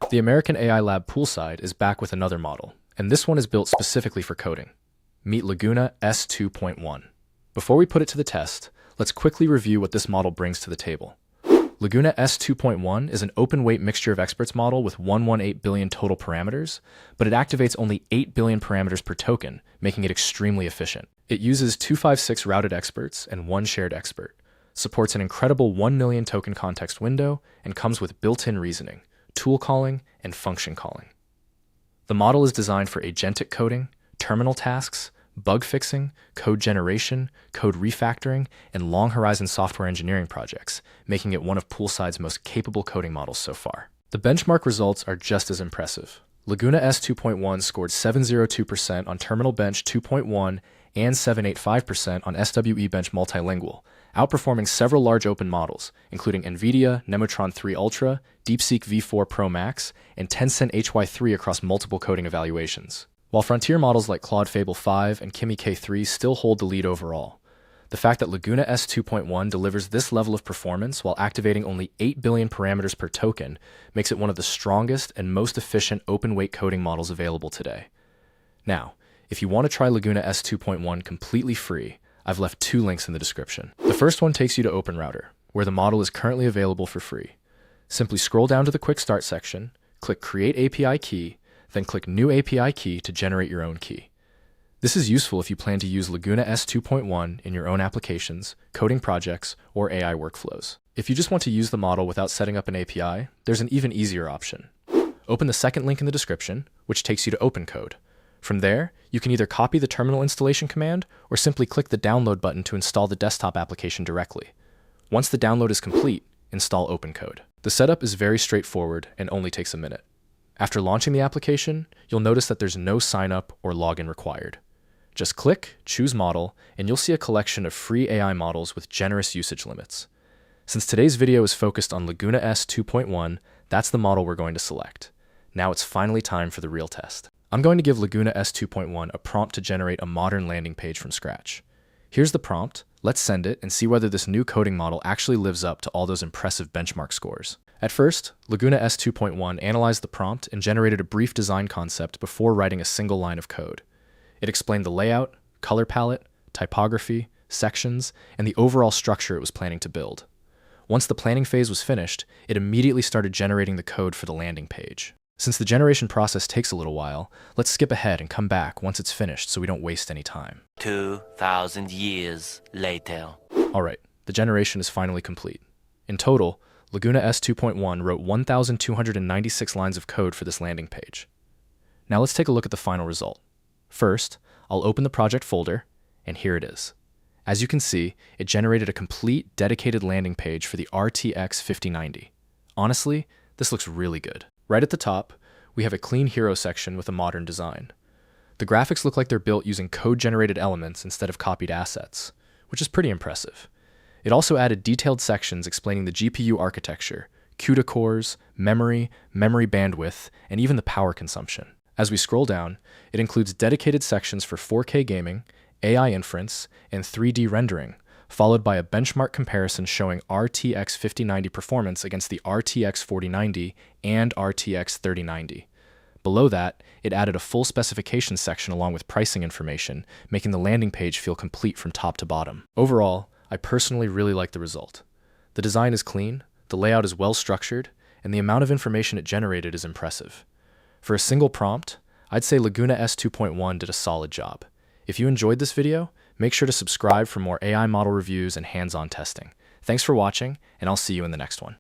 The American AI lab Poolside is back with another model, and this one is built specifically for coding. Meet Laguna S 2.1. Before we put it to the test, let's quickly review what this model brings to the table. Laguna S 2.1 is an open-weight mixture of experts model with 118 billion total parameters, but it activates only 8 billion parameters per token, making it extremely efficient. It uses 256 routed experts and 1 shared expert, supports an incredible 1 million token context window, and comes with built-in reasoning, tool calling, and function calling. The model is designed for agentic coding, terminal tasks, bug fixing, code generation, code refactoring, and long-horizon software engineering projects, making it one of Poolside's most capable coding models so far. The benchmark results are just as impressive. Laguna S 2.1 scored 702% on Terminal Bench 2.1 and 785% on SWE Bench Multilingual, outperforming several large open models, including NVIDIA, Nemotron 3 Ultra, DeepSeek V4 Pro Max, and Tencent HY3 across multiple coding evaluations. While frontier models like Claude Fable 5 and Kimi K3 still hold the lead overall, the fact that Laguna S 2.1 delivers this level of performance while activating only 8 billion parameters per token makes it one of the strongest and most efficient open-weight coding models available today. Now, if you want to try Laguna S 2.1 completely free, I've left 2 links in the description. The first one takes you to OpenRouter, where the model is currently available for free. Simply scroll down to the Quick Start section, click Create API Key, then click New API Key to generate your own key. This is useful if you plan to use Laguna S 2.1 in your own applications, coding projects, or AI workflows. If you just want to use the model without setting up an API, there's an even easier option. Open the second link in the description, which takes you to OpenCode. From there, you can either copy the terminal installation command or simply click the download button to install the desktop application directly. Once the download is complete, install OpenCode. The setup is very straightforward and only takes a minute. After launching the application, you'll notice that there's no sign-up or login required. Just click, choose model, and you'll see a collection of free AI models with generous usage limits. Since today's video is focused on Laguna S 2.1, that's the model we're going to select. Now it's finally time for the real test. I'm going to give Laguna S 2.1 a prompt to generate a modern landing page from scratch. Here's the prompt. Let's send it and see whether this new coding model actually lives up to all those impressive benchmark scores. At first, Laguna S 2.1 analyzed the prompt and generated a brief design concept before writing a single line of code. It explained the layout, color palette, typography, sections, and the overall structure it was planning to build. Once the planning phase was finished, it immediately started generating the code for the landing page. Since the generation process takes a little while, let's skip ahead and come back once it's finished so we don't waste any time. 2,000 years later. Alright, the generation is finally complete. In total, Laguna S 2.1 wrote 1,296 lines of code for this landing page. Now let's take a look at the final result. First, I'll open the project folder, and here it is. As you can see, it generated a complete, dedicated landing page for the RTX 5090. Honestly, this looks really good. Right at the top, we have a clean hero section with a modern design. The graphics look like they're built using code-generated elements instead of copied assets, which is pretty impressive. It also added detailed sections explaining the GPU architecture, CUDA cores, memory bandwidth, and even the power consumption. As we scroll down, it includes dedicated sections for 4K gaming, AI inference, and 3D rendering, followed by a benchmark comparison showing RTX 5090 performance against the RTX 4090 and RTX 3090. Below that, it added a full specification section along with pricing information, making the landing page feel complete from top to bottom. Overall, I personally really like the result. The design is clean, the layout is well structured, and the amount of information it generated is impressive. For a single prompt, I'd say Laguna S 2.1 did a solid job. If you enjoyed this video, make sure to subscribe for more AI model reviews and hands-on testing. Thanks for watching, and I'll see you in the next one.